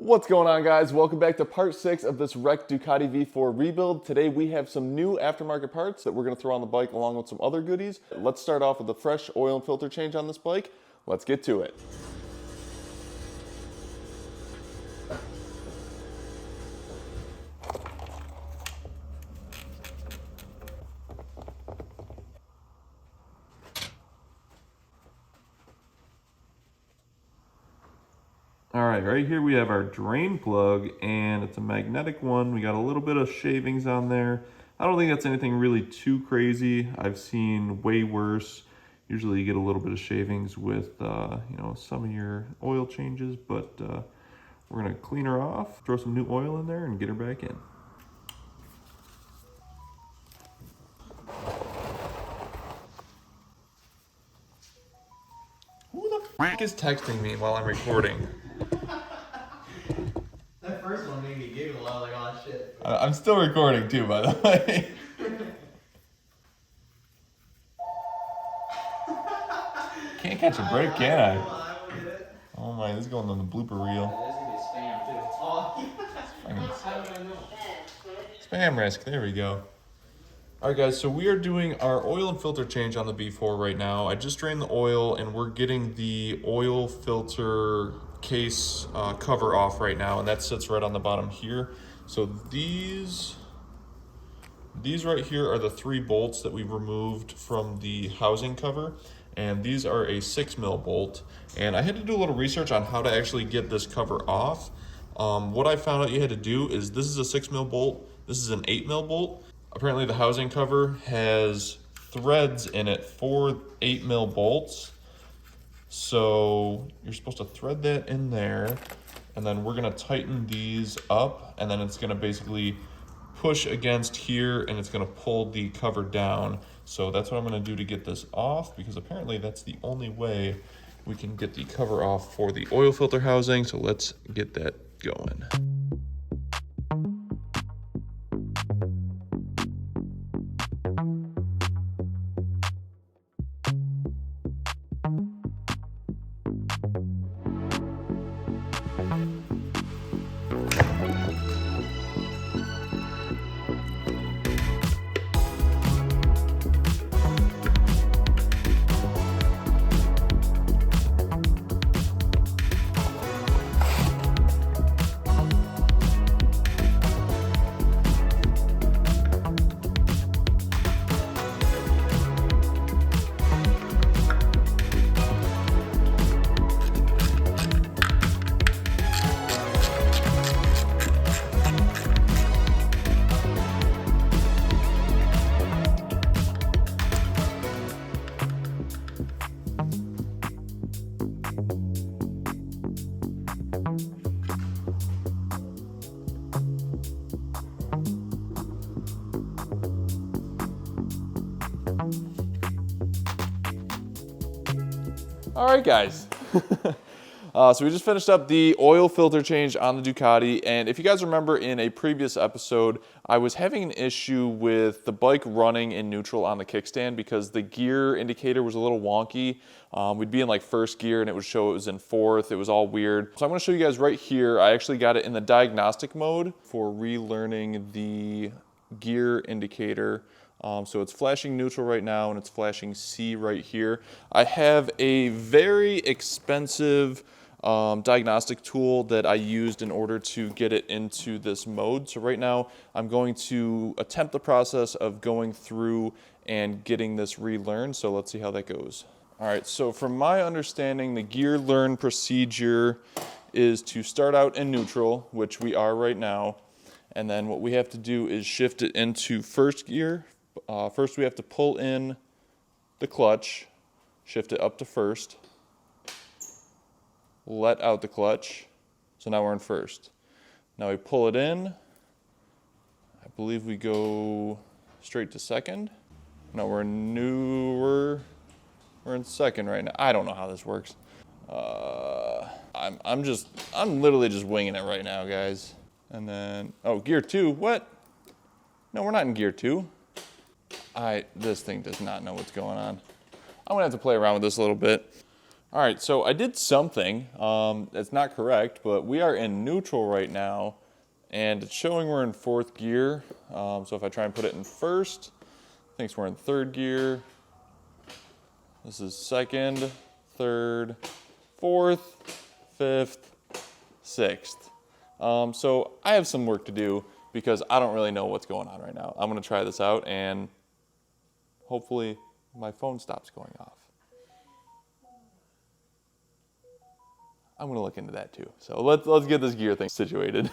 What's going on, guys? Welcome back to part 6 of this wrecked Ducati V4 rebuild. Today we have some new aftermarket parts that we're going to throw on the bike along with some other goodies. Let's start off with a fresh oil and filter change on this bike. Let's get to it. All right, right here we have our drain plug, and it's a magnetic one. We got a little bit of shavings on there. I don't think that's anything really too crazy. I've seen way worse. Usually you get a little bit of shavings with some of your oil changes, but we're gonna clean her off, throw some new oil in there, and get her back in. Who the f*** is texting me while I'm recording? That first one made me giggle. I was like, oh shit. I'm still recording too, by the way. Can't catch a break, can I? Oh my, this is going on the blooper reel. This is gonna be spam too. Oh, how do I know? Spam risk, there we go. Alright guys, so we are doing our oil and filter change on the B4 right now. I just drained the oil and we're getting the oil filter case cover off right now, and that sits right on the bottom here. So these right here are the 3 bolts that we removed from the housing cover, and these are a 6mm bolt. And I had to do a little research on how to actually get this cover off. What I found out you had to do is, this is a 6mm bolt, this is an 8mm bolt. Apparently the housing cover has threads in it for 8mm bolts. So you're supposed to thread that in there, and then we're gonna tighten these up, and then it's gonna basically push against here and it's gonna pull the cover down. So that's what I'm gonna do to get this off, because apparently that's the only way we can get the cover off for the oil filter housing. So let's get that going. All right, guys. So we just finished up the oil filter change on the Ducati, and if you guys remember in a previous episode, I was having an issue with the bike running in neutral on the kickstand because the gear indicator was a little wonky. We'd be in like first gear and it would show it was in fourth. It was all weird. So I'm gonna show you guys right here. I actually got it in the diagnostic mode for relearning the gear indicator. So it's flashing neutral right now and it's flashing C right here. I have a very expensive diagnostic tool that I used in order to get it into this mode. So right now I'm going to attempt the process of going through and getting this relearned. So let's see how that goes. All right, so from my understanding, the gear learn procedure is to start out in neutral, which we are right now. And then what we have to do is shift it into first gear. First we have to pull in the clutch, shift it up to first, let out the clutch, so now we're in first. Now we pull it in, I believe we go straight to second. No, we're in second right now. I don't know how this works. I'm literally just winging it right now, guys. And then, oh, gear 2, what? No, we're not in gear 2. This thing does not know what's going on. I'm gonna have to play around with this a little bit. All right, so I did something. It's not correct, but we are in neutral right now, and it's showing we're in 4th gear. So if I try and put it in first, it thinks we're in 3rd gear. This is 2nd, 3rd, 4th, 5th, 6th. So I have some work to do because I don't really know what's going on right now. I'm gonna try this out and hopefully my phone stops going off. I'm gonna look into that too. So let's get this gear thing situated.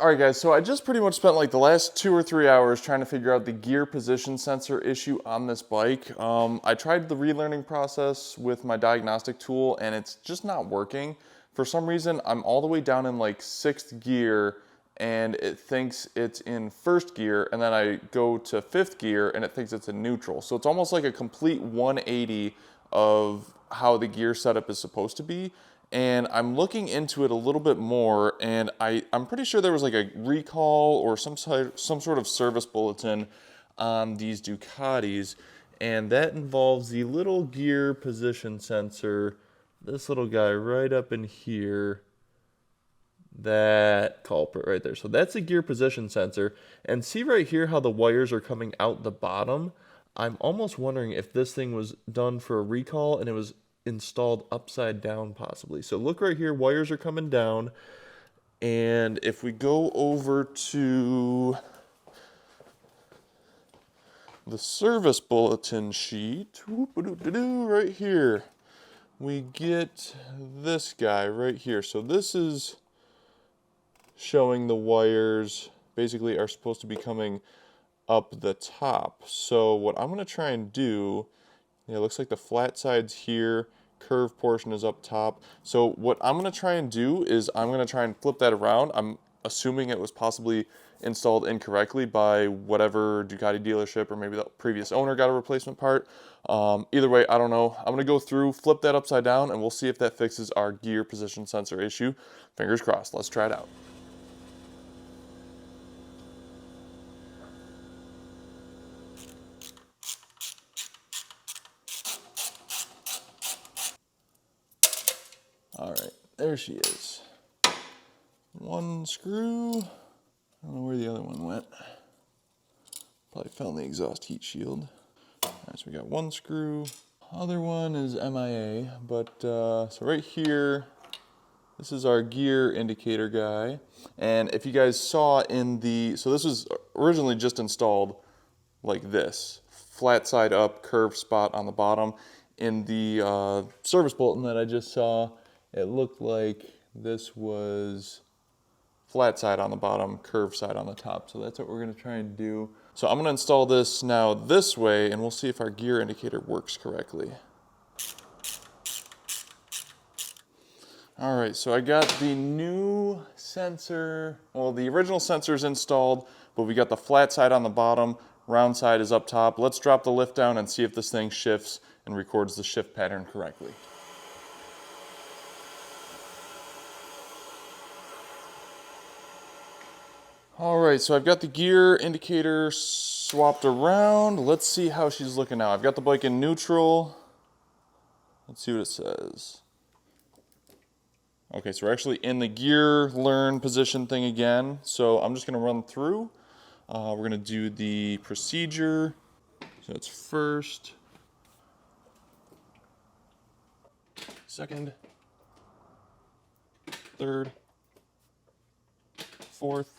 All right, guys, so I just pretty much spent like the last 2 or 3 hours trying to figure out the gear position sensor issue on this bike. I tried the relearning process with my diagnostic tool and it's just not working. For some reason, I'm all the way down in like 6th gear and it thinks it's in 1st gear, and then I go to 5th gear and it thinks it's in neutral. So it's almost like a complete 180 of how the gear setup is supposed to be. And I'm looking into it a little bit more, and I'm pretty sure there was like a recall or some sort of service bulletin on these Ducatis, and that involves the little gear position sensor, this little guy right up in here, that culprit right there. So that's a gear position sensor, and see right here how the wires are coming out the bottom? I'm almost wondering if this thing was done for a recall and it was installed upside down possibly. So look right here, wires are coming down, and if we go over to the service bulletin sheet, right here, we get this guy right here. So this is showing the wires basically are supposed to be coming up the top. So what I'm going to try and do, it looks like the flat side's here, curved portion is up top. So what I'm going to try and do is I'm going to try and flip that around. I'm assuming it was possibly installed incorrectly by whatever Ducati dealership, or maybe the previous owner got a replacement part. Either way, I don't know. I'm going to go through, flip that upside down, and we'll see if that fixes our gear position sensor issue. Fingers crossed. Let's try it out. All right, there she is. One screw. I don't know where the other one went. Probably fell in the exhaust heat shield. All right, so we got one screw. Other one is MIA, but so right here, this is our gear indicator guy. And if you guys saw in the, so this was originally just installed like this, flat side up, curved spot on the bottom. In the service bulletin that I just saw, it looked like this was flat side on the bottom, curved side on the top. So that's what we're gonna try and do. So I'm gonna install this now this way, and we'll see if our gear indicator works correctly. All right, so I got the new sensor, well, the original sensor is installed, but we got the flat side on the bottom, round side is up top. Let's drop the lift down and see if this thing shifts and records the shift pattern correctly. All right, so I've got the gear indicator swapped around. Let's see how she's looking now. I've got the bike in neutral. Let's see what it says. Okay, so we're actually in the gear learn position thing again. So I'm just gonna run through. We're gonna do the procedure. So it's first, second, third, fourth,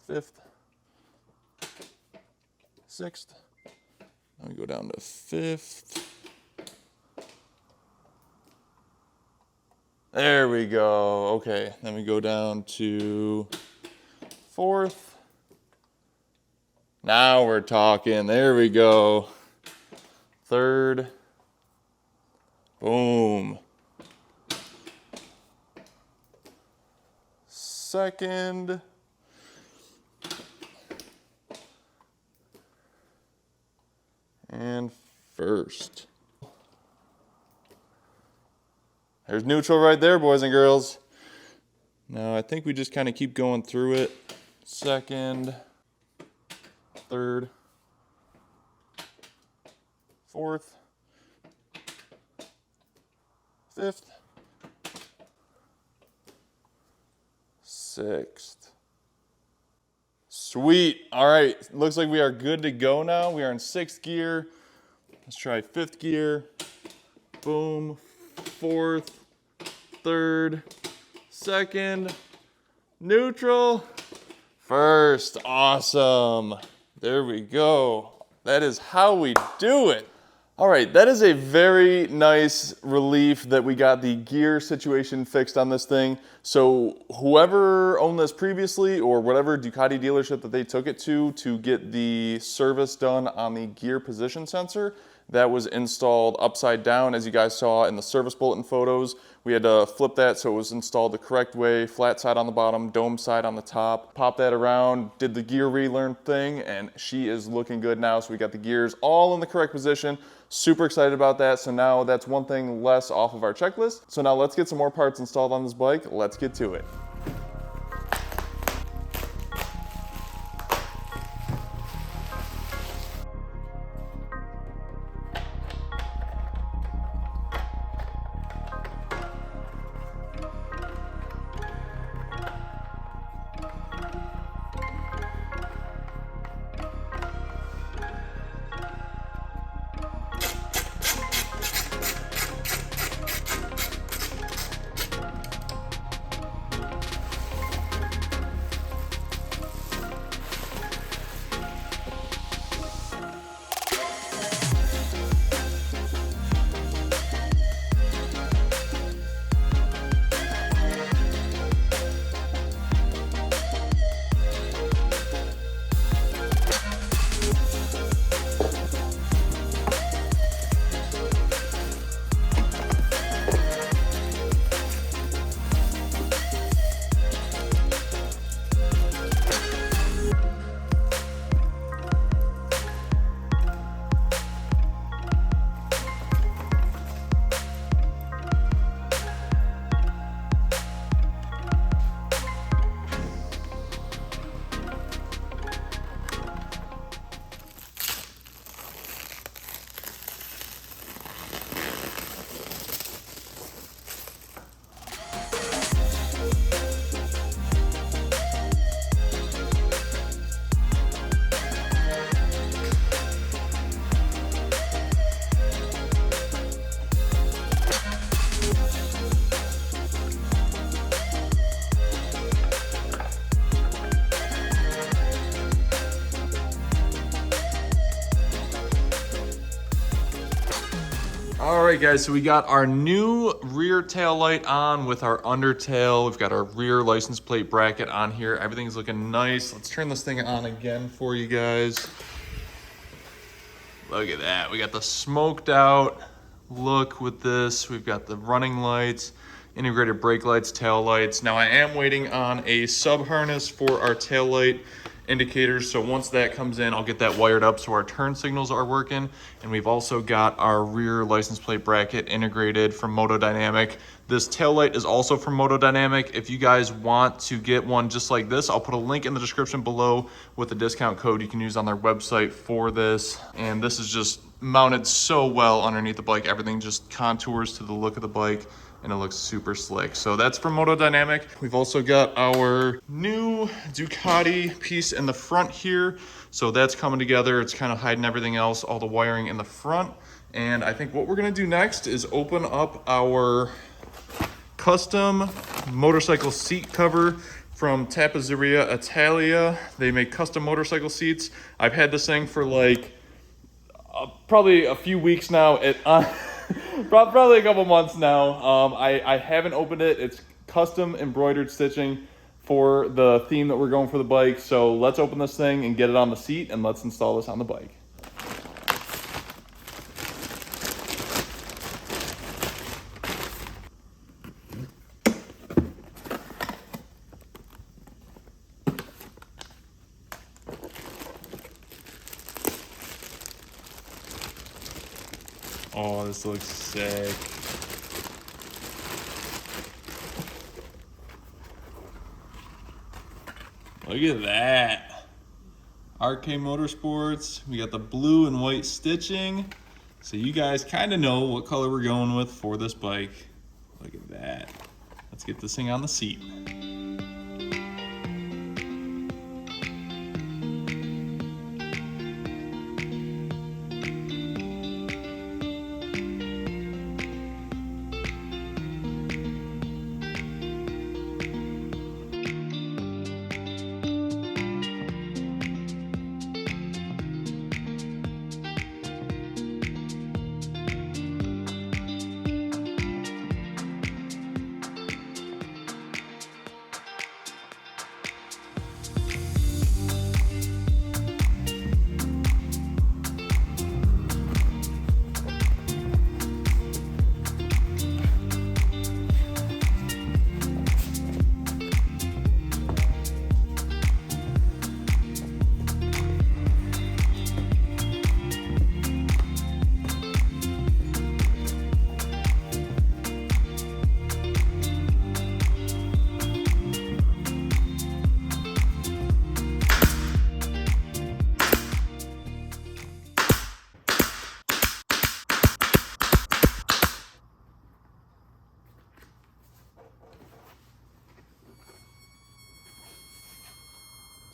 fifth, sixth. Now we go down to fifth. There we go. Okay, then we go down to fourth. Now we're talking. There we go. Third. Boom. Second. And first. There's neutral right there, boys and girls. Now I think we just kind of keep going through it. Second, third, fourth, fifth, sixth. Sweet. All right, looks like we are good to go now. We are in sixth gear. Let's try fifth gear. Boom. Fourth, third, second, neutral, first. Awesome. There we go. That is how we do it. All right, that is a very nice relief that we got the gear situation fixed on this thing. So whoever owned this previously, or whatever Ducati dealership that they took it to get the service done on the gear position sensor, that was installed upside down, as you guys saw in the service bulletin photos. We had to flip that so it was installed the correct way, flat side on the bottom, dome side on the top. Pop that around, did the gear relearn thing, and she is looking good now. So we got the gears all in the correct position. Super excited about that. So now that's one thing less off of our checklist. So now let's get some more parts installed on this bike. Let's get to it. All right, guys, so we got our new rear tail light on with our undertail. We've got our rear license plate bracket on here. Everything's looking nice. Let's turn this thing on again for you guys. Look at that. We got the smoked out look with this. We've got the running lights, integrated brake lights, tail lights. Now I am waiting on a sub harness for our tail light indicators, so once that comes in, I'll get that wired up so our turn signals are working. And we've also got our rear license plate bracket integrated from Moto Dynamic. This tail light is also from Moto Dynamic. If you guys want to get one just like this, I'll put a link in the description below with a discount code you can use on their website for this. And this is just mounted so well underneath the bike. Everything just contours to the look of the bike, and it looks super slick. So that's from Moto Dynamic. We've also got our new Ducati piece in the front here. So that's coming together. It's kind of hiding everything else, all the wiring in the front. And I think what we're gonna do next is open up our custom motorcycle seat cover from Tappezzeria Italia. They make custom motorcycle seats. I've had this thing for like probably a few weeks now. Probably a couple months now. I haven't opened it. It's custom embroidered stitching for the theme that we're going for the bike. So let's open this thing and get it on the seat, and let's install this on the bike. Oh, this looks sick. Look at that. RK Motorsports. We got the blue and white stitching. So you guys kind of know what color we're going with for this bike. Look at that. Let's get this thing on the seat.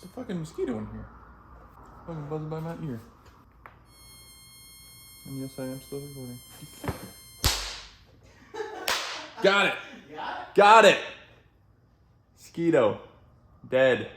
There's a fucking mosquito in here. Fucking buzzing by my ear. And yes, I am still recording. Got it! Got it! Mosquito. Dead.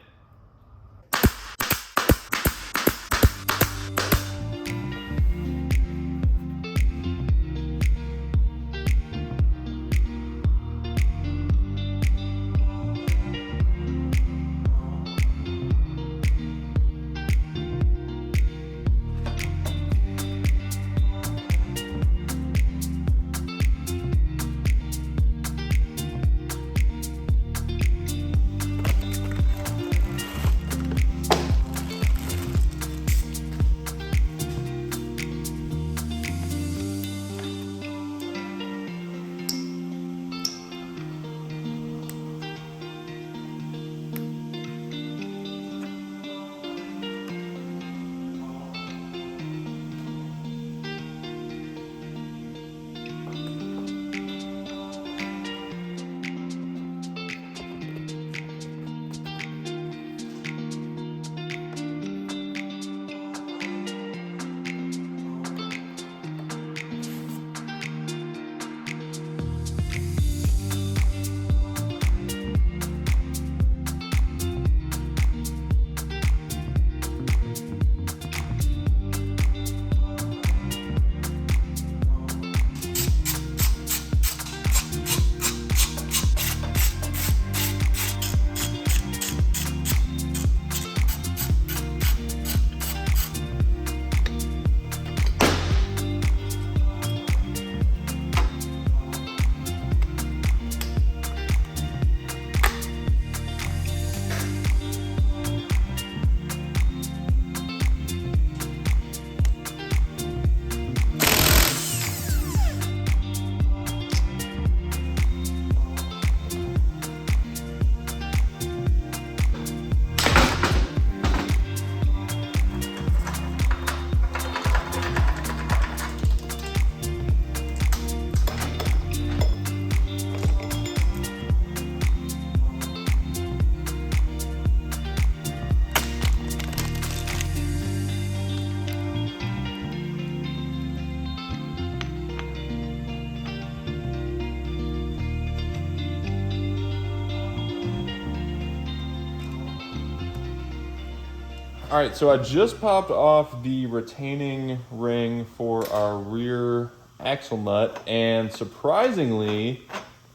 All right, so I just popped off the retaining ring for our rear axle nut, and surprisingly,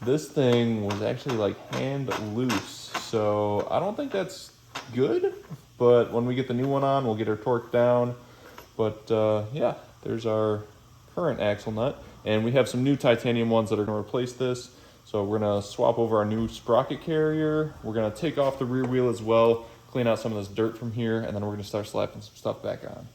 this thing was actually like hand loose. So I don't think that's good, but when we get the new one on, we'll get her torqued down. But yeah, there's our current axle nut, and we have some new titanium ones that are gonna replace this. So we're gonna swap over our new sprocket carrier. We're gonna take off the rear wheel as well, clean out some of this dirt from here, and then we're gonna start slapping some stuff back on.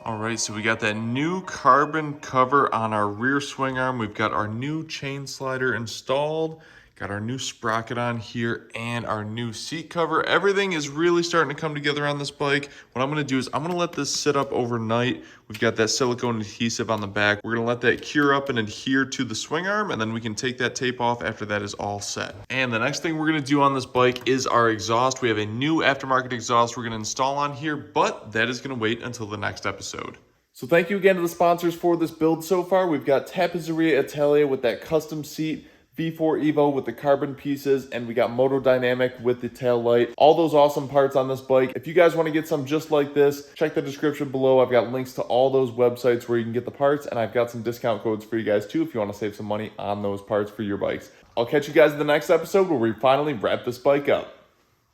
Alright, so we got that new carbon cover on our rear swing arm. We've got our new chain slider installed, got our new sprocket on here, and our new seat cover. Everything is really starting to come together on this bike. What I'm going to do is I'm going to let this sit up overnight. We've got that silicone adhesive on the back. We're going to let that cure up and adhere to the swing arm, and then we can take that tape off after that is all set. And the next thing we're going to do on this bike is our exhaust. We have a new aftermarket exhaust we're going to install on here, but that is going to wait until the next episode. So thank you again to the sponsors for this build so far. We've got Tappezzeria Italia with that custom seat, V4 Evo with the carbon pieces, and we got Moto Dynamic with the tail light. All those awesome parts on this bike. If you guys want to get some just like this, check the description below. I've got links to all those websites where you can get the parts, and I've got some discount codes for you guys too if you want to save some money on those parts for your bikes. I'll catch you guys in the next episode where we finally wrap this bike up.